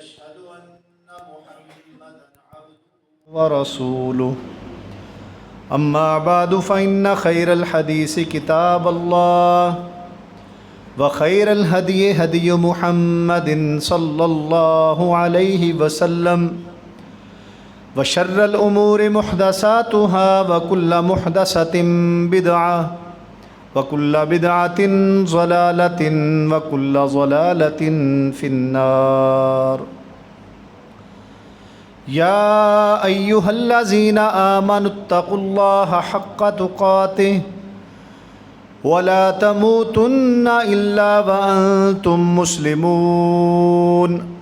وأشهد أن محمدا عبده ورسوله أما بعد فإن خير الحديث كتاب الله وخير الهدي هدي محمد صلى الله عليه وسلم وشر الأمور محدثاتها وكل محدثة بدعة وكل بدعة ضلالة وكل ضلالة في النار يا أيها الذين آمنوا اتقوا الله حق تقاته ولا تموتن إلا وأنتم مسلمون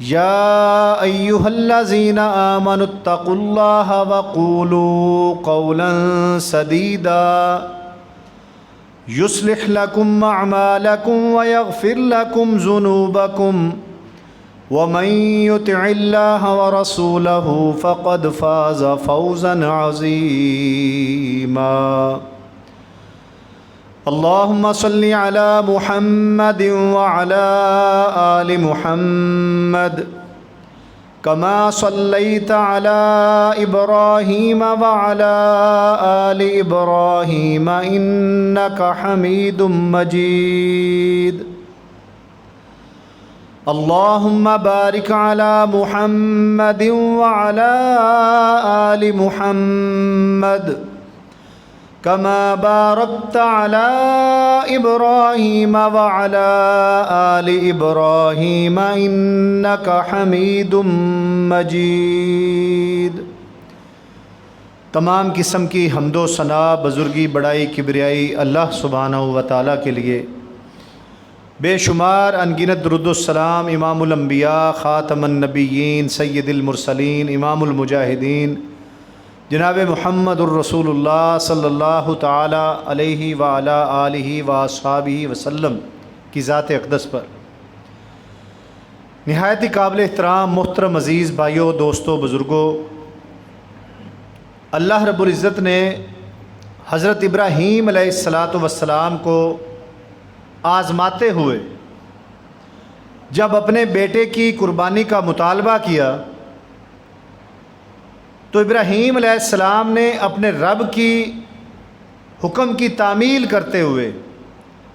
يا أيها الذين آمنوا اتقوا الله وقولوا قولا سديدا يصلح لكم أعمالكم ويغفر لكم ذنوبكم ومن يطع الله ورسوله فقد فاز فوزا عظيما اللهم صل على محمد وعلى آل محمد كما صليت على إبراهيم وعلى آل إبراهيم إنك حميد مجيد اللهم بارك على محمد وعلى آل محمد كما باركت على إبراهيم وعلى آل إبراهيم إنك حميد مجيد۔ تمام قسم کی حمد و ثنا، بزرگی، بڑائی، کبریائی اللہ سبحانہ و تعالیٰ کے لیے۔ بے شمار انگنت درود السلام امام الانبیاء، خاتم النبیین، سید المرسلین، امام المجاہدین جناب محمد الرسول اللہ صلی اللہ تعالی علیہ وعلی آلہ واصحابہ وسلم کی ذات اقدس پر۔ نہایت ہی قابل احترام محترم عزیز بھائیوں، دوستوں، بزرگوں، اللہ رب العزت نے حضرت ابراہیم علیہ السلام کو آزماتے ہوئے جب اپنے بیٹے کی قربانی کا مطالبہ کیا تو ابراہیم علیہ السلام نے اپنے رب کی حکم کی تعمیل کرتے ہوئے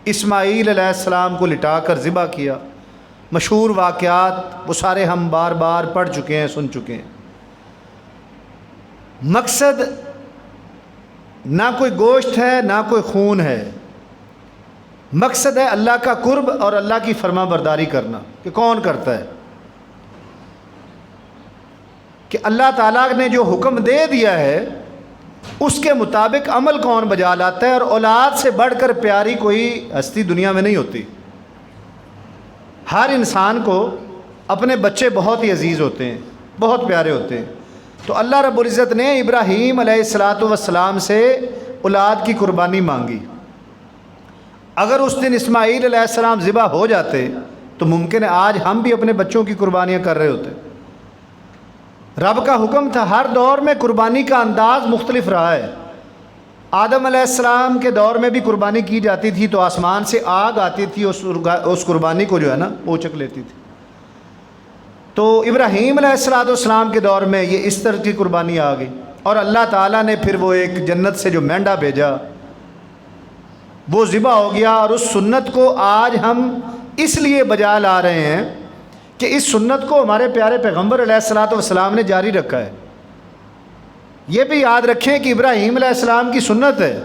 اسماعیل علیہ السلام کو لٹا کر ذبح کیا۔ مشہور واقعات وہ سارے ہم بار بار پڑھ چکے ہیں، سن چکے ہیں۔ مقصد نہ کوئی گوشت ہے نہ کوئی خون ہے، مقصد ہے اللہ کا قرب اور اللہ کی فرما برداری کرنا۔ کہ کون کرتا ہے؟ کہ اللہ تعالیٰ نے جو حکم دے دیا ہے اس کے مطابق عمل کون بجا لاتا ہے۔ اور اولاد سے بڑھ کر پیاری کوئی ہستی دنیا میں نہیں ہوتی۔ ہر انسان کو اپنے بچے بہت ہی عزیز ہوتے ہیں، بہت پیارے ہوتے ہیں۔ تو اللہ رب العزت نے ابراہیم علیہ السلام سے اولاد کی قربانی مانگی۔ اگر اس دن اسماعیل علیہ السلام ذبح ہو جاتے تو ممکن ہے آج ہم بھی اپنے بچوں کی قربانیاں کر رہے ہوتے۔ رب کا حکم تھا، ہر دور میں قربانی کا انداز مختلف رہا ہے۔ آدم علیہ السلام کے دور میں بھی قربانی کی جاتی تھی تو آسمان سے آگ آتی تھی، اس قربانی کو جو ہے نا پوچک لیتی تھی۔ تو ابراہیم علیہ السلام کے دور میں یہ اس طرح کی قربانی آ گئی، اور اللہ تعالیٰ نے پھر وہ ایک جنت سے جو مینڈا بھیجا وہ ذبح ہو گیا۔ اور اس سنت کو آج ہم اس لیے بجا لا رہے ہیں کہ اس سنت کو ہمارے پیارے پیغمبر علیہ السلام نے جاری رکھا ہے۔ یہ بھی یاد رکھیں کہ ابراہیم علیہ السلام کی سنت ہے،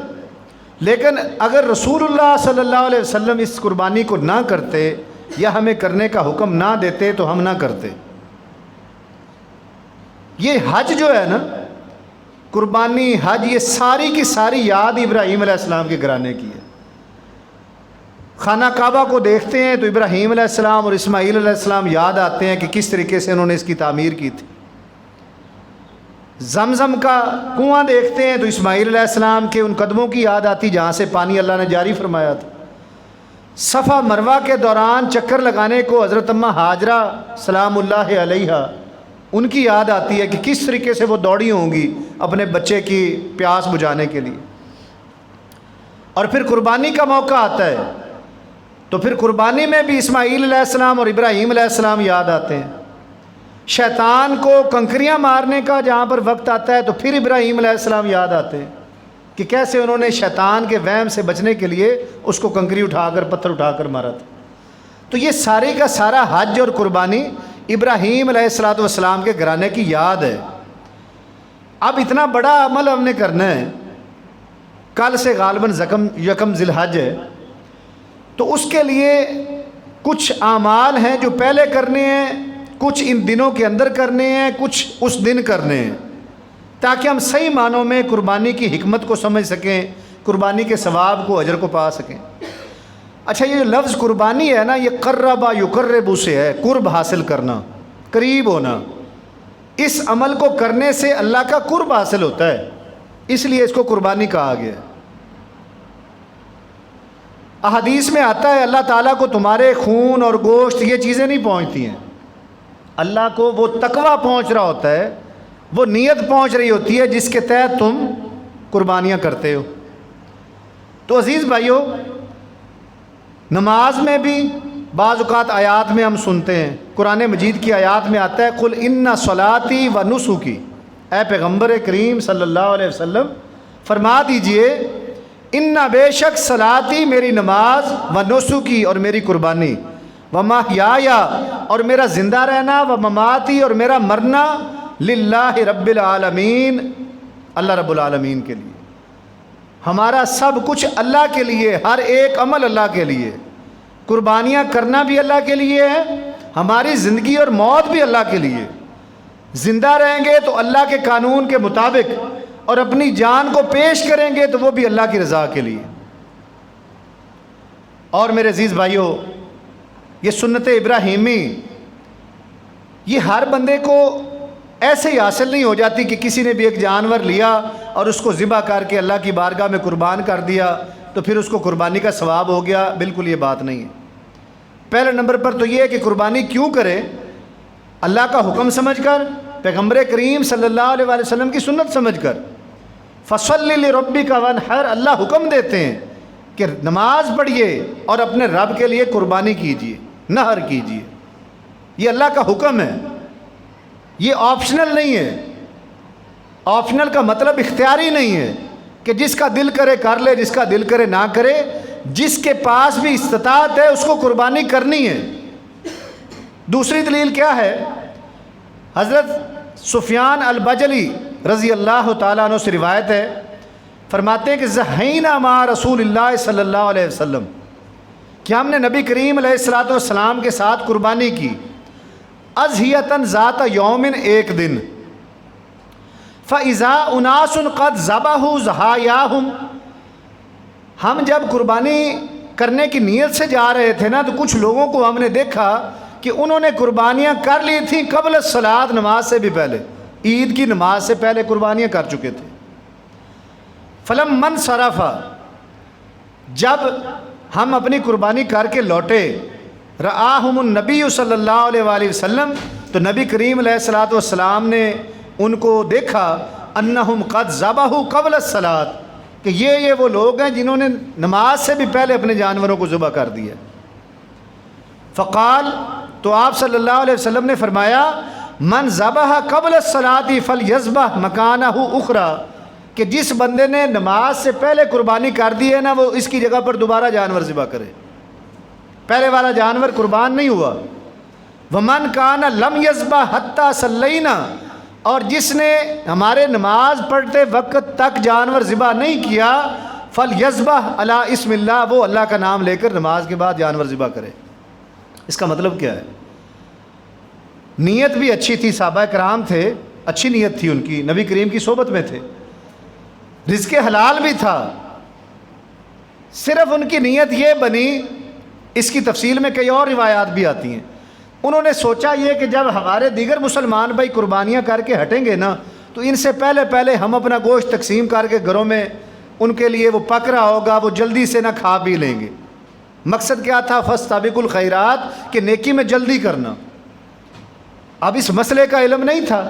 لیکن اگر رسول اللہ صلی اللہ علیہ وسلم اس قربانی کو نہ کرتے یا ہمیں کرنے کا حکم نہ دیتے تو ہم نہ کرتے۔ یہ حج جو ہے نا، قربانی، حج، یہ ساری کی ساری یاد ابراہیم علیہ السلام کے گھرانے کی ہے۔ خانہ کعبہ کو دیکھتے ہیں تو ابراہیم علیہ السلام اور اسماعیل علیہ السلام یاد آتے ہیں کہ کس طریقے سے انہوں نے اس کی تعمیر کی تھی۔ زمزم کا کنواں دیکھتے ہیں تو اسماعیل علیہ السلام کے ان قدموں کی یاد آتی جہاں سے پانی اللہ نے جاری فرمایا تھا۔ صفا مروہ کے دوران چکر لگانے کو حضرت اماں ہاجرہ سلام اللہ علیہ ان کی یاد آتی ہے کہ کس طریقے سے وہ دوڑی ہوں گی اپنے بچے کی پیاس بجھانے کے لیے۔ اور پھر قربانی کا موقع آتا ہے تو پھر قربانی میں بھی اسماعیل علیہ السلام اور ابراہیم علیہ السلام یاد آتے ہیں۔ شیطان کو کنکریاں مارنے کا جہاں پر وقت آتا ہے تو پھر ابراہیم علیہ السلام یاد آتے ہیں کہ کیسے انہوں نے شیطان کے وہم سے بچنے کے لیے اس کو کنکری اٹھا کر پتھر اٹھا کر مارا تھا۔ تو یہ سارے کا سارا حج اور قربانی ابراہیم علیہ السلام کے گھرانے کی یاد ہے۔ اب اتنا بڑا عمل ہم نے کرنا ہے، کل سے غالباً یکم ذی الحج ہے، تو اس کے لیے کچھ اعمال ہیں جو پہلے کرنے ہیں، کچھ ان دنوں کے اندر کرنے ہیں، کچھ اس دن کرنے ہیں، تاکہ ہم صحیح معنوں میں قربانی کی حکمت کو سمجھ سکیں، قربانی کے ثواب کو، اجر کو پا سکیں۔ اچھا، یہ جو لفظ قربانی ہے نا، یہ قربا یقرب سے ہے، قرب حاصل کرنا، قریب ہونا۔ اس عمل کو کرنے سے اللہ کا قرب حاصل ہوتا ہے، اس لیے اس کو قربانی کہا گیا ہے۔ احادیث میں آتا ہے اللہ تعالیٰ کو تمہارے خون اور گوشت یہ چیزیں نہیں پہنچتی ہیں، اللہ کو وہ تقویٰ پہنچ رہا ہوتا ہے، وہ نیت پہنچ رہی ہوتی ہے جس کے تحت تم قربانیاں کرتے ہو۔ تو عزیز بھائیو، نماز میں بھی بعض اوقات آیات میں ہم سنتے ہیں، قرآن مجید کی آیات میں آتا ہے قل ان صلاتی و نسکی، اے پیغمبر کریم صلی اللہ علیہ وسلم فرما دیجئے، ان بے شک صلاتی میری نماز، و نسکی اور میری قربانی، و محیایا اور میرا زندہ رہنا، و مماتی اور میرا مرنا، للہ رب العالمین اللہ رب العالمین کے لیے۔ ہمارا سب کچھ اللہ کے لیے، ہر ایک عمل اللہ کے لیے، قربانیاں کرنا بھی اللہ کے لیے ہے، ہماری زندگی اور موت بھی اللہ کے لیے۔ زندہ رہیں گے تو اللہ کے قانون کے مطابق، اور اپنی جان کو پیش کریں گے تو وہ بھی اللہ کی رضا کے لیے۔ اور میرے عزیز بھائیو، یہ سنت ابراہیمی یہ ہر بندے کو ایسے ہی حاصل نہیں ہو جاتی کہ کسی نے بھی ایک جانور لیا اور اس کو ذبح کر کے اللہ کی بارگاہ میں قربان کر دیا تو پھر اس کو قربانی کا ثواب ہو گیا۔ بالکل یہ بات نہیں ہے۔ پہلے نمبر پر تو یہ ہے کہ قربانی کیوں کرے؟ اللہ کا حکم سمجھ کر، پیغمبر کریم صلی اللہ علیہ وآلہ وسلم کی سنت سمجھ کر۔ فصلی لربک وانحر، اللہ حکم دیتے ہیں کہ نماز پڑھیے اور اپنے رب کے لیے قربانی کیجیے، نحر کیجیے۔ یہ اللہ کا حکم ہے، یہ آپشنل نہیں ہے۔ آپشنل کا مطلب اختیاری نہیں ہے کہ جس کا دل کرے کر لے، جس کا دل کرے نہ کرے۔ جس کے پاس بھی استطاعت ہے اس کو قربانی کرنی ہے۔ دوسری دلیل کیا ہے؟ حضرت سفیان البجلی رضی اللہ تعالیٰ عنہ سے روایت ہے، فرماتے ہیں کہ زہینا مع رسول اللہ صلی اللہ علیہ وسلم، کہ ہم نے نبی کریم علیہ الصلوۃ والسلام کے ساتھ قربانی کی، اضحیۃ ذات یوم، ایک دن، فَإِذَا أُنَاسٌ قَدْ ذَبَحُوا ضَحَایَاهُمْ، ہم جب قربانی کرنے کی نیت سے جا رہے تھے نا تو کچھ لوگوں کو ہم نے دیکھا کہ انہوں نے قربانیاں کر لی تھیں قبل الصلاۃ، نماز سے بھی پہلے، عید کی نماز سے پہلے قربانیاں کر چکے تھے۔ فَلَمَّا انصَرَفَ، جب ہم اپنی قربانی کر کے لوٹے، رآہم النبی صلی اللہ علیہ وآلہ وسلم، تو نبی کریم علیہ الصلوۃ والسلام نے ان کو دیکھا، انہم قد ذبحوا قبل الصلاۃ، کہ یہ وہ لوگ ہیں جنہوں نے نماز سے بھی پہلے اپنے جانوروں کو ذبح کر دیا۔ فقال، تو آپ صلی اللہ علیہ وسلم نے فرمایا، من ذبح قبل الصلاۃ فلیذبح مکانہ اخری، کہ جس بندے نے نماز سے پہلے قربانی کر دی ہے نا، وہ اس کی جگہ پر دوبارہ جانور ذبح کرے، پہلے والا جانور قربان نہیں ہوا۔ ومن کان لم یذبح حتی صلینا، اور جس نے ہمارے نماز پڑھتے وقت تک جانور ذبح نہیں کیا، فلیذبح علی اسم اللہ، وہ اللہ کا نام لے کر نماز کے بعد جانور ذبح کرے۔ اس کا مطلب کیا ہے؟ نیت بھی اچھی تھی، صحابہ کرام تھے، اچھی نیت تھی ان کی، نبی کریم کی صحبت میں تھے، رزق حلال بھی تھا، صرف ان کی نیت یہ بنی، اس کی تفصیل میں کئی اور روایات بھی آتی ہیں، انہوں نے سوچا یہ کہ جب ہمارے دیگر مسلمان بھائی قربانیاں کر کے ہٹیں گے نا تو ان سے پہلے ہم اپنا گوشت تقسیم کر کے گھروں میں ان کے لیے وہ پک رہا ہوگا، وہ جلدی سے نہ کھا بھی لیں گے۔ مقصد کیا تھا؟ فاستبقوا الخیرات، کہ نیکی میں جلدی کرنا۔ اب اس مسئلے کا علم نہیں تھا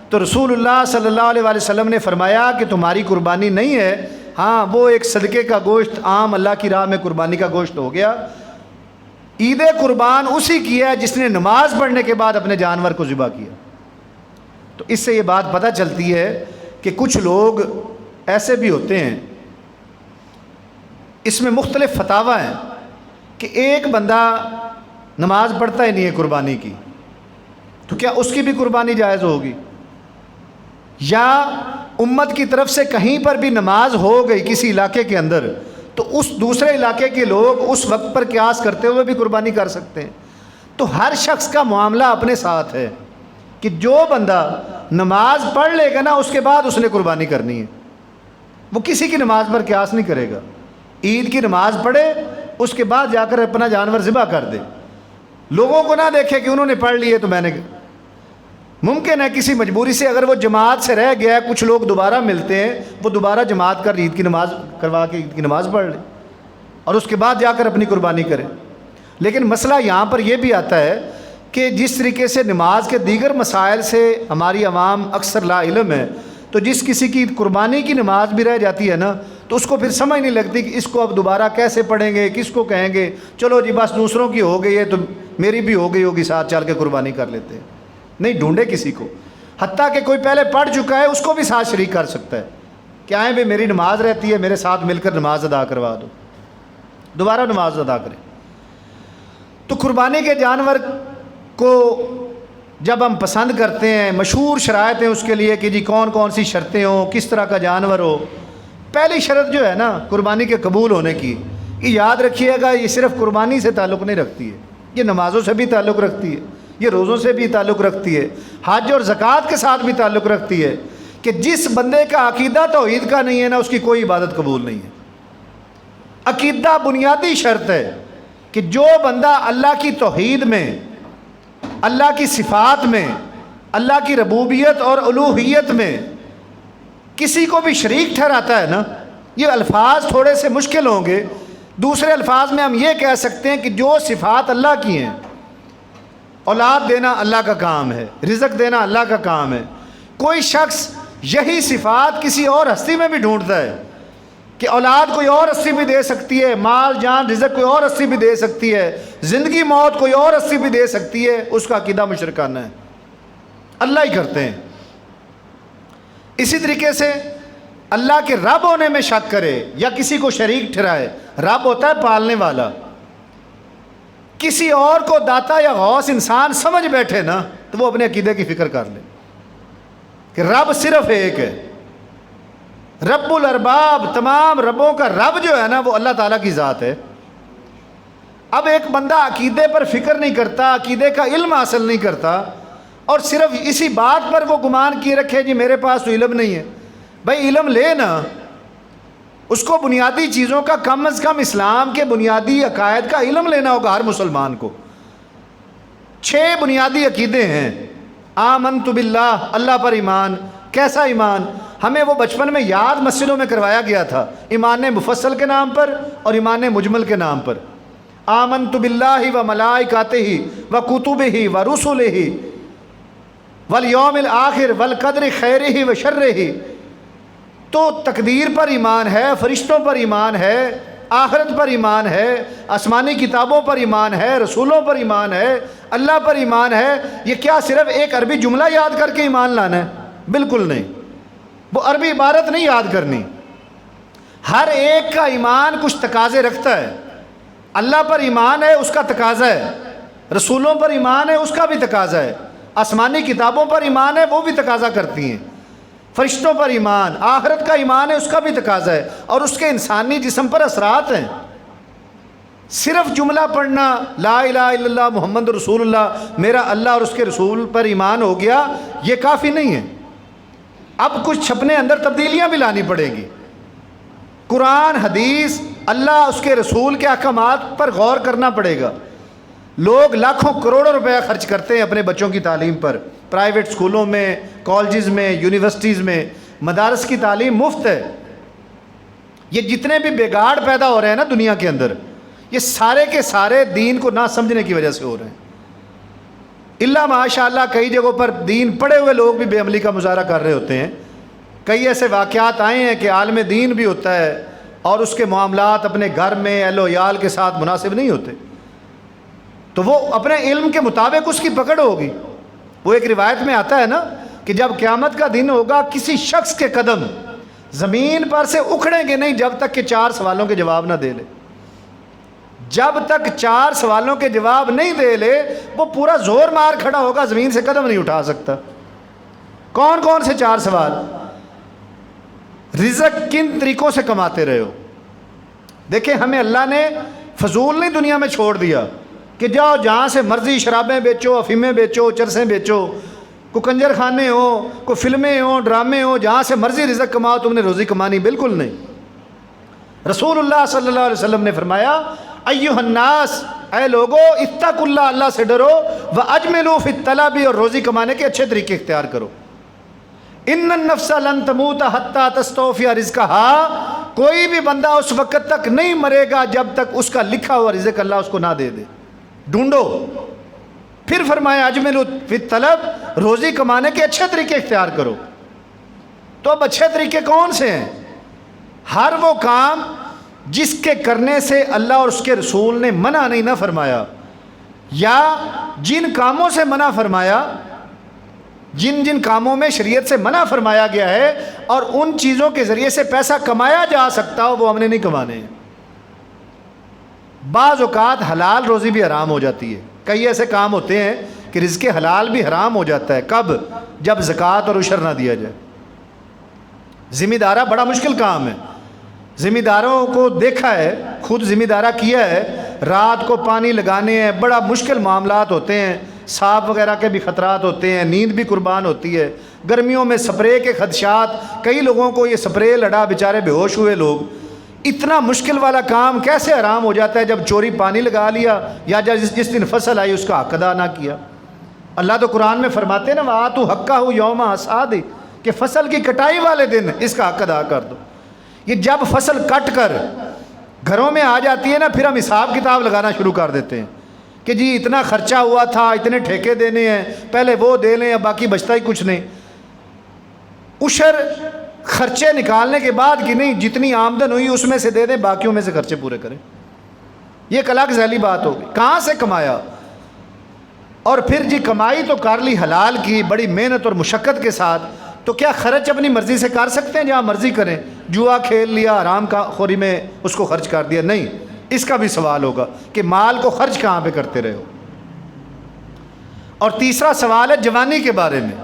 تو رسول اللہ صلی اللہ علیہ وآلہ وسلم نے فرمایا کہ تمہاری قربانی نہیں ہے، ہاں وہ ایک صدقے کا گوشت، عام اللہ کی راہ میں قربانی کا گوشت ہو گیا، عید قربان اسی کی ہے جس نے نماز پڑھنے کے بعد اپنے جانور کو ذبح کیا۔ تو اس سے یہ بات پتہ چلتی ہے کہ کچھ لوگ ایسے بھی ہوتے ہیں، اس میں مختلف فتاوی ہیں، کہ ایک بندہ نماز پڑھتا ہی نہیں ہے قربانی کی، تو کیا اس کی بھی قربانی جائز ہوگی؟ یا امت کی طرف سے کہیں پر بھی نماز ہو گئی کسی علاقے کے اندر، تو اس دوسرے علاقے کے لوگ اس وقت پر قیاس کرتے ہوئے بھی قربانی کر سکتے ہیں۔ تو ہر شخص کا معاملہ اپنے ساتھ ہے کہ جو بندہ نماز پڑھ لے گا نا اس کے بعد اس نے قربانی کرنی ہے، وہ کسی کی نماز پر قیاس نہیں کرے گا۔ عید کی نماز پڑھے اس کے بعد جا کر اپنا جانور ذبح کر دے، لوگوں کو نہ دیکھے کہ انہوں نے پڑھ لیے تو میں نے۔ ممکن ہے کسی مجبوری سے اگر وہ جماعت سے رہ گیا ہے، کچھ لوگ دوبارہ ملتے ہیں، وہ دوبارہ جماعت کر عید کی نماز کروا کے عید کی نماز پڑھ لے اور اس کے بعد جا کر اپنی قربانی کرے۔ لیکن مسئلہ یہاں پر یہ بھی آتا ہے کہ جس طریقے سے نماز کے دیگر مسائل سے ہماری عوام اکثر لا علم ہے، تو جس کسی کی قربانی کی نماز بھی رہ جاتی ہے نا، تو اس کو پھر سمجھ نہیں لگتی کہ اس کو اب دوبارہ کیسے پڑھیں گے، کس کو کہیں گے، چلو جی بس دوسروں کی ہو گئی ہے تو میری بھی ہو گئی ہوگی، ساتھ چل کے قربانی کر لیتے ہیں۔ نہیں، ڈھونڈے کسی کو، حتیٰ کہ کوئی پہلے پڑھ چکا ہے اس کو بھی ساتھ شریک کر سکتا ہے کہ آئیں بھائی میری نماز رہتی ہے، میرے ساتھ مل کر نماز ادا کروا دو، دوبارہ نماز ادا کریں۔ تو قربانی کے جانور کو جب ہم پسند کرتے ہیں، مشہور شرائط ہیں اس کے لیے کہ جی کون کون سی شرطیں ہوں، کس طرح کا جانور ہو۔ پہلی شرط جو ہے نا قربانی کے قبول ہونے کی، یہ یاد رکھیے گا، یہ صرف قربانی سے تعلق نہیں رکھتی ہے، یہ نمازوں سے بھی تعلق رکھتی ہے، یہ روزوں سے بھی تعلق رکھتی ہے، حج اور زکوٰۃ کے ساتھ بھی تعلق رکھتی ہے، کہ جس بندے کا عقیدہ توحید کا نہیں ہے نا، اس کی کوئی عبادت قبول نہیں ہے۔ عقیدہ بنیادی شرط ہے کہ جو بندہ اللہ کی توحید میں، اللہ کی صفات میں، اللہ کی ربوبیت اور الوہیت میں کسی کو بھی شریک ٹھہراتا ہے نا، یہ الفاظ تھوڑے سے مشکل ہوں گے، دوسرے الفاظ میں ہم یہ کہہ سکتے ہیں کہ جو صفات اللہ کی ہیں، اولاد دینا اللہ کا کام ہے، رزق دینا اللہ کا کام ہے، کوئی شخص یہی صفات کسی اور ہستی میں بھی ڈھونڈتا ہے کہ اولاد کوئی اور ہستی بھی دے سکتی ہے، مال جان رزق کوئی اور ہستی بھی دے سکتی ہے، زندگی موت کوئی اور ہستی بھی دے سکتی ہے، اس کا عقیدہ مشرکانہ ہے، اللہ ہی کرتے ہیں۔ اسی طریقے سے اللہ کے رب ہونے میں شک کرے یا کسی کو شریک ٹھہرائے، رب ہوتا ہے پالنے والا، کسی اور کو داتا یا غوث انسان سمجھ بیٹھے نا تو وہ اپنے عقیدے کی فکر کر لے کہ رب صرف ایک ہے، رب الارباب، تمام ربوں کا رب جو ہے نا وہ اللہ تعالیٰ کی ذات ہے۔ اب ایک بندہ عقیدے پر فکر نہیں کرتا، عقیدے کا علم حاصل نہیں کرتا، اور صرف اسی بات پر وہ گمان کیے رکھے جی میرے پاس تو علم نہیں ہے۔ بھائی علم لے نا، اس کو بنیادی چیزوں کا کم از کم اسلام کے بنیادی عقائد کا علم لینا ہوگا ہر مسلمان کو۔ 6 بنیادی عقیدے ہیں۔ آمنت باللہ، اللہ پر ایمان۔ کیسا ایمان؟ ہمیں وہ بچپن میں یاد مسجدوں میں کروایا گیا تھا، ایمان مفصل کے نام پر اور ایمان مجمل کے نام پر۔ آمنت باللہ و ملائکاتہ و کتبہ و رسلہ والیوم الآخر والقدر خیرہ و شرہ۔ تو تقدیر پر ایمان ہے، فرشتوں پر ایمان ہے، آخرت پر ایمان ہے، آسمانی کتابوں پر ایمان ہے، رسولوں پر ایمان ہے، اللہ پر ایمان ہے۔ یہ کیا صرف ایک عربی جملہ یاد کر کے ایمان لانا ہے؟ بالکل نہیں، وہ عربی عبارت نہیں یاد کرنی۔ ہر ایک کا ایمان کچھ تقاضے رکھتا ہے۔ اللہ پر ایمان ہے، اس کا تقاضا ہے، رسولوں پر ایمان ہے، اس کا بھی تقاضا ہے، آسمانی کتابوں پر ایمان ہے، وہ بھی تقاضا کرتی ہیں، فرشتوں پر ایمان، آخرت کا ایمان ہے، اس کا بھی تقاضا ہے، اور اس کے انسانی جسم پر اثرات ہیں۔ صرف جملہ پڑھنا لا الہ الا اللہ محمد رسول اللہ، میرا اللہ اور اس کے رسول پر ایمان ہو گیا، یہ کافی نہیں ہے۔ اب کچھ اپنے اندر تبدیلیاں بھی لانی پڑے گی۔ قرآن، حدیث، اللہ اس کے رسول کے احکامات پر غور کرنا پڑے گا۔ لوگ لاکھوں کروڑوں روپے خرچ کرتے ہیں اپنے بچوں کی تعلیم پر، پرائیویٹ اسکولوں میں، کالجز میں، یونیورسٹیز میں، مدارس کی تعلیم مفت ہے۔ یہ جتنے بھی بگاڑ پیدا ہو رہے ہیں نا دنیا کے اندر، یہ سارے کے سارے دین کو نہ سمجھنے کی وجہ سے ہو رہے ہیں۔ اللہ ماشاء اللہ کئی جگہوں پر دین پڑھے ہوئے لوگ بھی بے عملی کا مظاہرہ کر رہے ہوتے ہیں۔ کئی ایسے واقعات آئے ہیں کہ عالم دین بھی ہوتا ہے اور اس کے معاملات اپنے گھر میں اہل و عیال کے ساتھ مناسب نہیں ہوتے، تو وہ اپنے علم کے مطابق اس کی پکڑ ہوگی. وہ ایک روایت میں آتا ہے نا کہ جب قیامت کا دن ہوگا کسی شخص کے قدم زمین پر سے اکھڑیں گے نہیں جب تک کہ 4 سوالوں کے جواب نہ دے لے. جب تک 4 سوالوں کے جواب نہیں دے لے وہ پورا زور مار کھڑا ہوگا, زمین سے قدم نہیں اٹھا سکتا. کون کون سے 4 سوال؟ رزق کن طریقوں سے کماتے رہے ہو. دیکھیں ہمیں اللہ نے فضول نہیں دنیا میں چھوڑ دیا کہ جاؤ جہاں سے مرضی شرابیں بیچو, افیمیں بیچو, چرسیں بیچو, کوئی کنجر خانے ہو, کوئی فلمیں ہوں, ڈرامے ہوں, جہاں سے مرضی رزق کماؤ, تم نے روزی کمانی. بالکل نہیں. رسول اللہ صلی اللہ علیہ وسلم نے فرمایا ایھا الناس, اے لوگو, اتقوا اللہ, اللہ سے ڈرو, واجملوا فی الطلب, اور روزی کمانے کے اچھے طریقے اختیار کرو. ان النفس لن تموت حتی تستوفی رزقها, کوئی بھی بندہ اس وقت تک نہیں مرے گا جب تک اس کا لکھا ہوا رزق اللہ اس کو نہ دے دے. ڈھونڈو. پھر فرمایا اجملوا فی الطلب, روزی کمانے کے اچھے طریقے اختیار کرو. تو اب اچھے طریقے کون سے ہیں؟ ہر وہ کام جس کے کرنے سے اللہ اور اس کے رسول نے منع نہیں نہ فرمایا, یا جن کاموں سے منع فرمایا, جن جن کاموں میں شریعت سے منع فرمایا گیا ہے اور ان چیزوں کے ذریعے سے پیسہ کمایا جا سکتا ہو, وہ ہم نے نہیں کمانے ہیں. بعض اوقات حلال روزی بھی حرام ہو جاتی ہے. کئی ایسے کام ہوتے ہیں کہ رزق حلال بھی حرام ہو جاتا ہے. کب؟ جب زکوٰۃ اور عشر نہ دیا جائے. ذمہ دارہ بڑا مشکل کام ہے. ذمہ داروں کو دیکھا ہے, خود ذمہ دارہ کیا ہے, رات کو پانی لگانے ہیں, بڑا مشکل معاملات ہوتے ہیں, سانپ وغیرہ کے بھی خطرات ہوتے ہیں, نیند بھی قربان ہوتی ہے, گرمیوں میں سپرے کے خدشات, کئی لوگوں کو یہ سپرے لڑا, بیچارے بے ہوش ہوئے لوگ. اتنا مشکل والا کام کیسے حرام ہو جاتا ہے جب چوری پانی لگا لیا یا جس دن فصل آئی اس کا حق ادا نہ کیا. اللہ تو قرآن میں فرماتے ہیں نا وَآتُوا حَقَّهُ یوم حصاد, کہ فصل کی کٹائی والے دن اس کا حق ادا کر دو. یہ جب فصل کٹ کر گھروں میں آ جاتی ہے نا, پھر ہم حساب کتاب لگانا شروع کر دیتے ہیں کہ جی اتنا خرچہ ہوا تھا, اتنے ٹھیکے دینے ہیں, پہلے وہ دے لیں, اب باقی بچتا ہی کچھ نہیں. عشر خرچے نکالنے کے بعد کی نہیں, جتنی آمدن ہوئی اس میں سے دے دیں, باقیوں میں سے خرچے پورے کریں. یہ ایک الگ ذیلی بات ہوگی. کہاں سے کمایا؟ اور پھر جی کمائی تو کر لی حلال کی, بڑی محنت اور مشقت کے ساتھ, تو کیا خرچ اپنی مرضی سے کر سکتے ہیں؟ جہاں مرضی کریں, جوا کھیل لیا, حرام کا خوری میں اس کو خرچ کر دیا. نہیں, اس کا بھی سوال ہوگا کہ مال کو خرچ کہاں پہ کرتے رہے ہو. اور تیسرا سوال ہے جوانی کے بارے میں.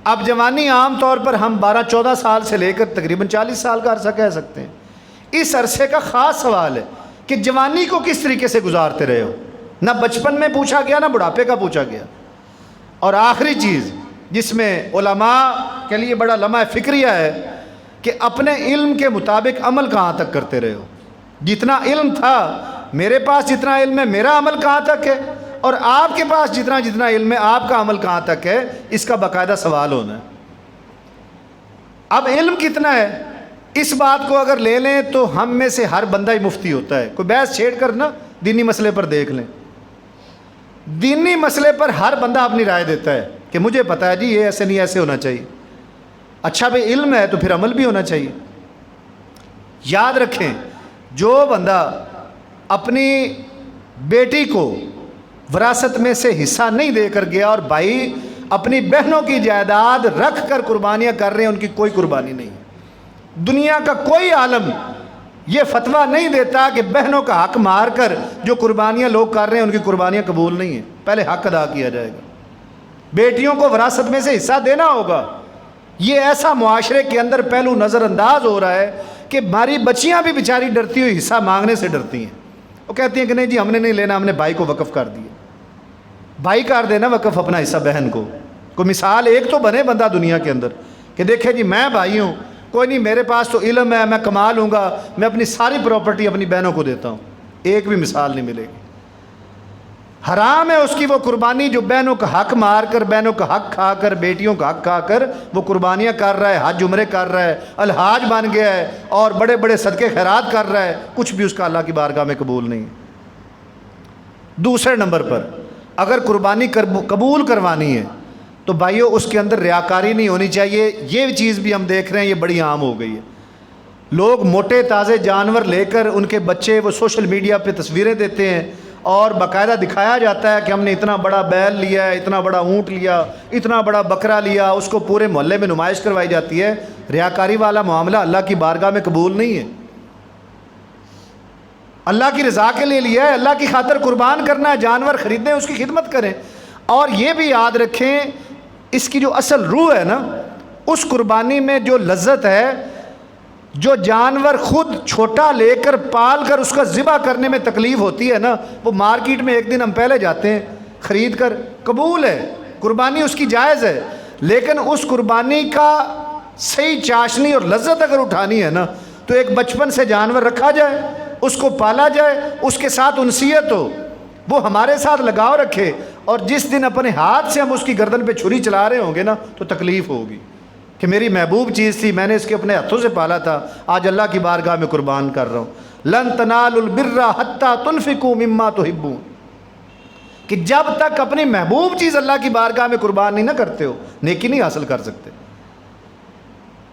اب جوانی عام طور پر ہم 12-14 سال سے لے کر تقریباً 40 سال کا عرصہ کہہ سکتے ہیں. اس عرصے کا خاص سوال ہے کہ جوانی کو کس طریقے سے گزارتے رہے ہو. نہ بچپن میں پوچھا گیا, نہ بڑھاپے کا پوچھا گیا. اور آخری چیز جس میں علماء کے لیے بڑا لمحہ فکریہ ہے کہ اپنے علم کے مطابق عمل کہاں تک کرتے رہے ہو. جتنا علم تھا, میرے پاس جتنا علم ہے, میرا عمل کہاں تک ہے, اور آپ کے پاس جتنا علم ہے, آپ کا عمل کہاں تک ہے, اس کا باقاعدہ سوال ہونا ہے. اب علم کتنا ہے, اس بات کو اگر لے لیں تو ہم میں سے ہر بندہ ہی مفتی ہوتا ہے. کوئی بحث چھیڑ کر نا دینی مسئلے پر دیکھ لیں, دینی مسئلے پر ہر بندہ اپنی رائے دیتا ہے کہ مجھے پتا ہے جی یہ ایسے نہیں, ایسے ہونا چاہیے. اچھا بھائی علم ہے تو پھر عمل بھی ہونا چاہیے. یاد رکھیں, جو بندہ اپنی بیٹی کو وراثت میں سے حصہ نہیں دے کر گیا اور بھائی اپنی بہنوں کی جائیداد رکھ کر قربانیاں کر رہے ہیں, ان کی کوئی قربانی نہیں. دنیا کا کوئی عالم یہ فتویٰ نہیں دیتا کہ بہنوں کا حق مار کر جو قربانیاں لوگ کر رہے ہیں ان کی قربانیاں قبول نہیں ہیں. پہلے حق ادا کیا جائے گا. بیٹیوں کو وراثت میں سے حصہ دینا ہوگا. یہ ایسا معاشرے کے اندر پہلو نظر انداز ہو رہا ہے کہ ہماری بچیاں بھی بیچاری ڈرتی ہوئی حصہ مانگنے سے ڈرتی ہیں. وہ کہتی ہیں کہ نہیں جی ہم نے نہیں لینا, ہم نے بھائی کو وقف کر دیا. بھائی کر دینا وقف اپنا حصہ بہن کو. کوئی مثال ایک تو بنے بندہ دنیا کے اندر کہ دیکھے جی میں بھائی ہوں, کوئی نہیں میرے پاس تو علم ہے, میں کما لوں گا, میں اپنی ساری پراپرٹی اپنی بہنوں کو دیتا ہوں. ایک بھی مثال نہیں ملے گی. حرام ہے اس کی وہ قربانی جو بہنوں کا حق مار کر, بہنوں کا حق کھا کر, بیٹیوں کا حق کھا کر وہ قربانیاں کر رہا ہے, حج عمرے کر رہا ہے, الحاج بن گیا ہے اور بڑے بڑے صدقے خیرات کر رہا ہے. کچھ بھی اس کا اللہ کی بارگاہ میں قبول نہیں. دوسرے نمبر پر اگر قربانی قبول کروانی ہے تو بھائیو اس کے اندر ریاکاری نہیں ہونی چاہیے. یہ چیز بھی ہم دیکھ رہے ہیں, یہ بڑی عام ہو گئی ہے. لوگ موٹے تازے جانور لے کر ان کے بچے وہ سوشل میڈیا پہ تصویریں دیتے ہیں اور باقاعدہ دکھایا جاتا ہے کہ ہم نے اتنا بڑا بیل لیا ہے، اتنا بڑا اونٹ لیا، اتنا بڑا بکرا لیا، اس کو پورے محلے میں نمائش کروائی جاتی ہے، ریاکاری والا معاملہ اللہ کی بارگاہ میں قبول نہیں ہے۔ اللہ کی رضا کے لیے لیا ہے، اللہ کی خاطر قربان کرنا ہے، جانور خریدیں، اس کی خدمت کریں۔ اور یہ بھی یاد رکھیں اس کی جو اصل روح ہے نا، اس قربانی میں جو لذت ہے، جو جانور خود چھوٹا لے کر پال کر اس کا ذبح کرنے میں تکلیف ہوتی ہے نا، وہ مارکیٹ میں ایک دن ہم پہلے جاتے ہیں خرید کر، قبول ہے، قربانی اس کی جائز ہے، لیکن اس قربانی کا صحیح چاشنی اور لذت اگر اٹھانی ہے نا، تو ایک بچپن سے جانور رکھا جائے، اس کو پالا جائے، اس کے ساتھ انسیت ہو، وہ ہمارے ساتھ لگاؤ رکھے، اور جس دن اپنے ہاتھ سے ہم اس کی گردن پہ چھری چلا رہے ہوں گے نا، تو تکلیف ہوگی کہ میری محبوب چیز تھی، میں نے اس کے اپنے ہاتھوں سے پالا تھا، آج اللہ کی بارگاہ میں قربان کر رہا ہوں۔ لن تنالوا البر حتی تنفقوا مما تحبون، کہ جب تک اپنی محبوب چیز اللہ کی بارگاہ میں قربان نہیں نہ کرتے ہو، نیکی نہیں حاصل کر سکتے۔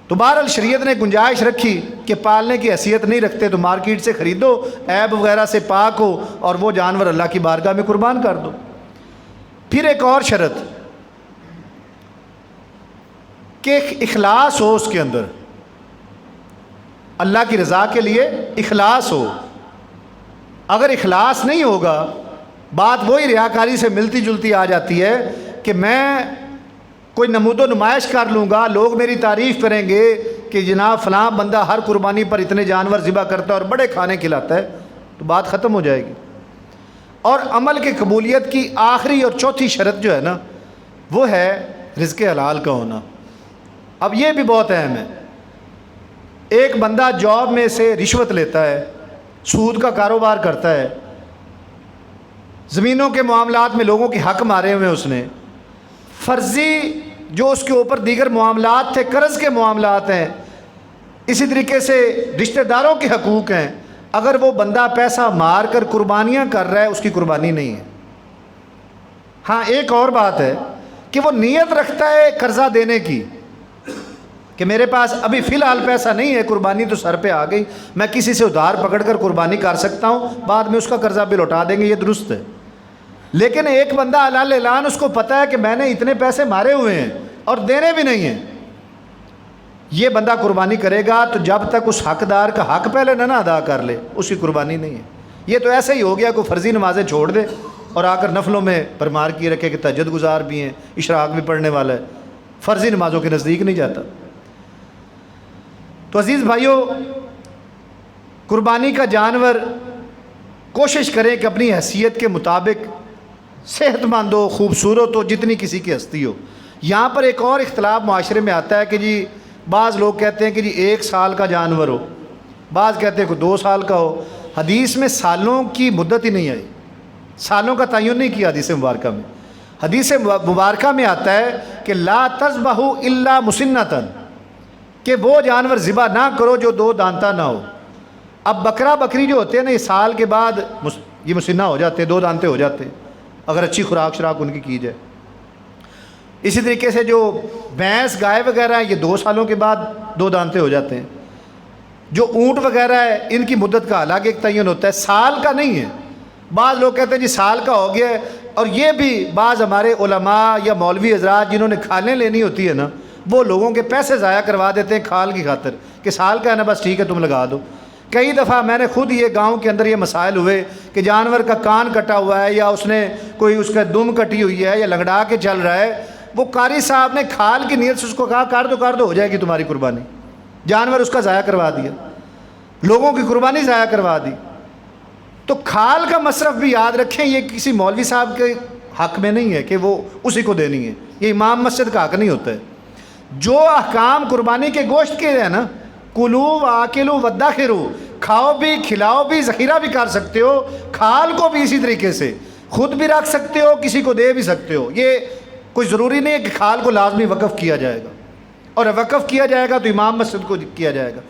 تو بہرحال شریعت نے گنجائش رکھی کہ پالنے کی حیثیت نہیں رکھتے تو مارکیٹ سے خریدو، عیب وغیرہ سے پاک ہو، اور وہ جانور اللہ کی بارگاہ میں قربان کر دو۔ پھر ایک اور شرط کہ اخلاص ہو اس کے اندر، اللہ کی رضا کے لیے اخلاص ہو۔ اگر اخلاص نہیں ہوگا، بات وہی ریاکاری سے ملتی جلتی آ جاتی ہے کہ میں کوئی نمود و نمائش کر لوں گا، لوگ میری تعریف کریں گے کہ جناب فلاں بندہ ہر قربانی پر اتنے جانور ذبح کرتا ہے اور بڑے کھانے کھلاتا ہے، تو بات ختم ہو جائے گی۔ اور عمل کی قبولیت کی آخری اور چوتھی شرط جو ہے نا، وہ ہے رزق حلال کا ہونا۔ اب یہ بھی بہت اہم ہے۔ ایک بندہ جاب میں سے رشوت لیتا ہے، سود کا کاروبار کرتا ہے، زمینوں کے معاملات میں لوگوں کے حق مارے ہوئے اس نے، فرضی جو اس کے اوپر دیگر معاملات تھے، قرض کے معاملات ہیں، اسی طریقے سے رشتہ داروں کے حقوق ہیں، اگر وہ بندہ پیسہ مار کر قربانیاں کر رہا ہے، اس کی قربانی نہیں ہے۔ ہاں ایک اور بات ہے کہ وہ نیت رکھتا ہے قرضہ دینے کی کہ میرے پاس ابھی فی الحال پیسہ نہیں ہے، قربانی تو سر پہ آ گئی، میں کسی سے ادھار پکڑ کر قربانی کر سکتا ہوں، بعد میں اس کا قرضہ بھی لوٹا دیں گے، یہ درست ہے۔ لیکن ایک بندہ حلال اعلان، اس کو پتہ ہے کہ میں نے اتنے پیسے مارے ہوئے ہیں اور دینے بھی نہیں ہیں، یہ بندہ قربانی کرے گا تو جب تک اس حقدار کا حق پہلے نہ ادا کر لے، اس کی قربانی نہیں ہے۔ یہ تو ایسے ہی ہو گیا کوئی فرضی نمازیں چھوڑ دے اور آ کر نفلوں میں پرمار کیے رکھے کہ تہجد گزار بھی ہیں، اشراق بھی پڑھنے والا ہے، فرضی نمازوں کے نزدیک نہیں جاتا۔ تو عزیز بھائیوں، قربانی کا جانور کوشش کریں کہ اپنی حیثیت کے مطابق صحت مند ہو، خوبصورت ہو، جتنی کسی کی ہستی ہو۔ یہاں پر ایک اور اختلاف معاشرے میں آتا ہے کہ جی بعض لوگ کہتے ہیں کہ جی 1 سال کا جانور ہو، بعض کہتے ہیں کہ 2 سال کا ہو۔ حدیث میں سالوں کی مدت ہی نہیں آئی، سالوں کا تعین نہیں کیا حدیث مبارکہ میں۔ حدیث مبارکہ میں آتا ہے کہ لا تذبحوا الا مسنۃ، کہ وہ جانور ذبح نہ کرو جو 2 دانتا نہ ہو۔ اب بکرا بکری جو ہوتے ہیں نا، یہ سال کے بعد یہ مسنہ ہو جاتے ہیں، 2 دانتے ہو جاتے ہیں، اگر اچھی خوراک شراک ان کی جائے۔ اسی طریقے سے جو بھینس گائے وغیرہ ہیں، یہ 2 سالوں کے بعد 2 دانتے ہو جاتے ہیں۔ جو اونٹ وغیرہ ہے، ان کی مدت کا الگ ایک تعین ہوتا ہے، سال کا نہیں ہے۔ بعض لوگ کہتے ہیں جی سال کا ہو گیا ہے، اور یہ بھی بعض ہمارے علماء یا مولوی حضرات جنہوں نے کھالیں لینی ہوتی ہے نا، وہ لوگوں کے پیسے ضائع کروا دیتے ہیں کھال کی خاطر کہ سال کا ہے نا، بس ٹھیک ہے تم لگا دو۔ کئی دفعہ میں نے خود یہ گاؤں کے اندر یہ مسائل ہوئے کہ جانور کا کان کٹا ہوا ہے، یا اس نے کوئی اس کا دم کٹی ہوئی ہے، یا لنگڑا کے چل رہا ہے، وہ قاری صاحب نے کھال کی نیت سے اس کو کہا کر دو ہو جائے گی تمہاری قربانی، جانور اس کا ضائع کروا دیا، لوگوں کی قربانی ضائع کروا دی۔ تو کھال کا مصرف بھی یاد رکھیں، یہ کسی مولوی صاحب کے حق میں نہیں ہے کہ وہ اسی کو دینی ہے، یہ امام مسجد کا حق نہیں ہوتا ہے۔ جو احکام قربانی کے گوشت کے ہیں نا، کلو واکلو وداخرو، کھاؤ بھی کھلاؤ بھی ذخیرہ بھی کر سکتے ہو، کھال کو بھی اسی طریقے سے خود بھی رکھ سکتے ہو، کسی کو دے بھی سکتے ہو۔ یہ کوئی ضروری نہیں ہے کہ کھال کو لازمی وقف کیا جائے گا، اور وقف کیا جائے گا تو امام مسجد کو کیا جائے گا۔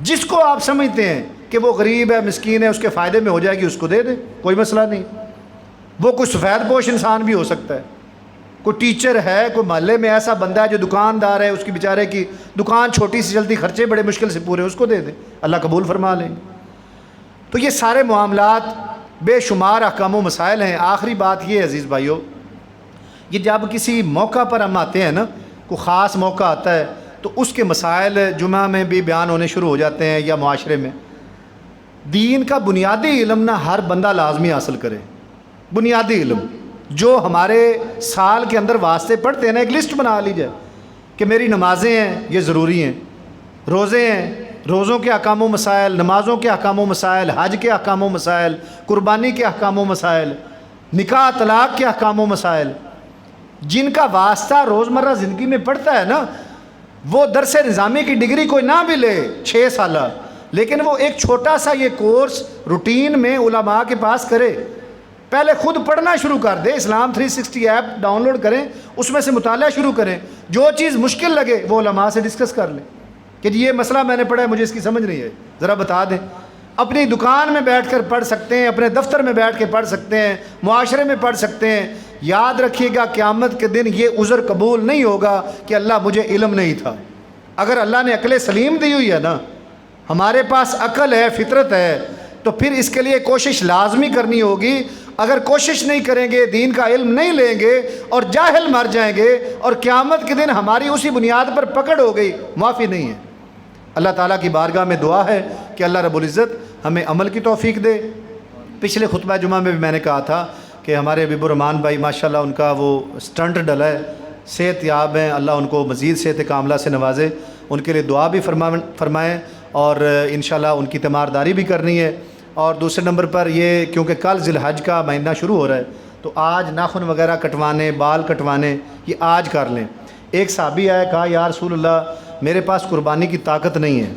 جس کو آپ سمجھتے ہیں کہ وہ غریب ہے، مسکین ہے، اس کے فائدے میں ہو جائے گی، اس کو دے دیں، کوئی مسئلہ نہیں۔ وہ کوئی سفید پوش انسان بھی ہو سکتا ہے، کوئی ٹیچر ہے، کوئی محلے میں ایسا بندہ ہے جو دکاندار ہے، اس کی بیچارے کی دکان چھوٹی سی چلتی، خرچے بڑے مشکل سے پورے، اس کو دے دیں، اللہ قبول فرما لیں گے۔ تو یہ سارے معاملات بے شمار احکام و مسائل ہیں۔ آخری بات یہ ہے عزیز بھائیوں، یہ جب کسی موقع پر ہم آتے ہیں نا، کوئی خاص موقع آتا ہے تو اس کے مسائل جمعہ میں بھی بیان ہونے شروع ہو جاتے ہیں یا معاشرے میں۔ دین کا بنیادی علم نہ ہر بندہ لازمی حاصل کرے، بنیادی علم جو ہمارے سال کے اندر واسطے پڑھتے ہیں نا، ایک لسٹ بنا لی جائے کہ میری نمازیں ہیں یہ ضروری ہیں، روزے ہیں روزوں کے احکام و مسائل، نمازوں کے احکام و مسائل، حج کے احکام و مسائل، قربانی کے احکام و مسائل، نکاح طلاق کے احکام و مسائل، جن کا واسطہ روزمرہ زندگی میں پڑتا ہے نا، وہ درس نظامی کی ڈگری کوئی نہ بھی لے 6 سالہ، لیکن وہ ایک چھوٹا سا یہ کورس روٹین میں علماء کے پاس کرے، پہلے خود پڑھنا شروع کر دے۔ اسلام 360 ایپ ڈاؤن لوڈ کریں، اس میں سے مطالعہ شروع کریں، جو چیز مشکل لگے وہ علماء سے ڈسکس کر لیں کہ جی یہ مسئلہ میں نے پڑھا ہے، مجھے اس کی سمجھ نہیں ہے، ذرا بتا دیں۔ اپنی دکان میں بیٹھ کر پڑھ سکتے ہیں، اپنے دفتر میں بیٹھ کے پڑھ سکتے ہیں، معاشرے میں پڑھ سکتے ہیں۔ یاد رکھیے گا قیامت کے دن یہ عذر قبول نہیں ہوگا کہ اللہ مجھے علم نہیں تھا۔ اگر اللہ نے عقل سلیم دی ہوئی ہے نا، ہمارے پاس عقل ہے، فطرت ہے، تو پھر اس کے لیے کوشش لازمی کرنی ہوگی۔ اگر کوشش نہیں کریں گے، دین کا علم نہیں لیں گے اور جاہل مر جائیں گے، اور قیامت کے دن ہماری اسی بنیاد پر پکڑ ہو گئی، معافی نہیں ہے۔ اللہ تعالیٰ کی بارگاہ میں دعا ہے کہ اللہ رب العزت ہمیں عمل کی توفیق دے۔ پچھلے خطبہ جمعہ میں بھی میں نے کہا تھا کہ ہمارے حبیب الرحمان بھائی ماشاءاللہ ان کا وہ سٹنٹ ڈلا ہے، صحت یاب ہیں، اللہ ان کو مزید صحت کاملہ سے نوازے، ان کے لیے دعا بھی فرمائیں، اور انشاءاللہ ان کی تیمارداری بھی کرنی ہے۔ اور دوسرے نمبر پر یہ کیونکہ کل ذی الحج کا مہینہ شروع ہو رہا ہے، تو آج ناخن وغیرہ کٹوانے، بال کٹوانے یہ آج کر لیں۔ ایک صحابی آیا، کہا یا رسول اللہ میرے پاس قربانی کی طاقت نہیں ہے،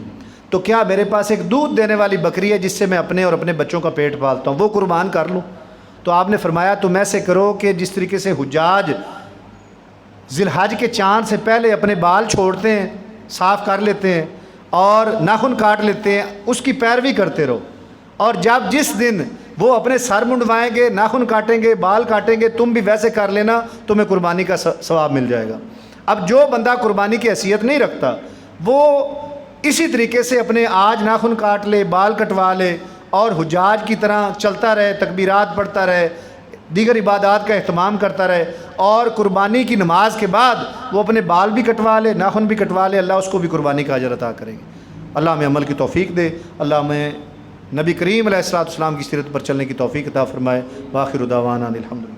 تو کیا میرے پاس ایک دودھ دینے والی بکری ہے جس سے میں اپنے اور اپنے بچوں کا پیٹ پالتا ہوں، وہ قربان کر لوں؟ تو آپ نے فرمایا تم ایسے کرو کہ جس طریقے سے حجاج ذی الحج کے چاند سے پہلے اپنے بال چھوڑتے ہیں، صاف کر لیتے ہیں اور ناخن کاٹ لیتے ہیں، اس کی پیروی کرتے رہو، اور جس دن وہ اپنے سر منڈوائیں گے، ناخن کاٹیں گے، بال کاٹیں گے، تم بھی ویسے کر لینا، تمہیں قربانی کا ثواب مل جائے گا۔ اب جو بندہ قربانی کی حیثیت نہیں رکھتا، وہ اسی طریقے سے اپنے آج ناخن کاٹ لے، بال کٹوا لے اور حجاج کی طرح چلتا رہے، تکبیرات پڑھتا رہے، دیگر عبادات کا اہتمام کرتا رہے، اور قربانی کی نماز کے بعد وہ اپنے بال بھی کٹوا لے، ناخن بھی کٹوا لے، اللہ اس کو بھی قربانی کا اجر عطا کریں گے۔ اللہ ہمیں عمل کی توفیق دے، اللہ ہمیں نبی کریم علیہ الصلوۃ والسلام کی سیرت پر چلنے کی توفیق عطا فرمائے۔ وآخر دعوانا الحمدللہ۔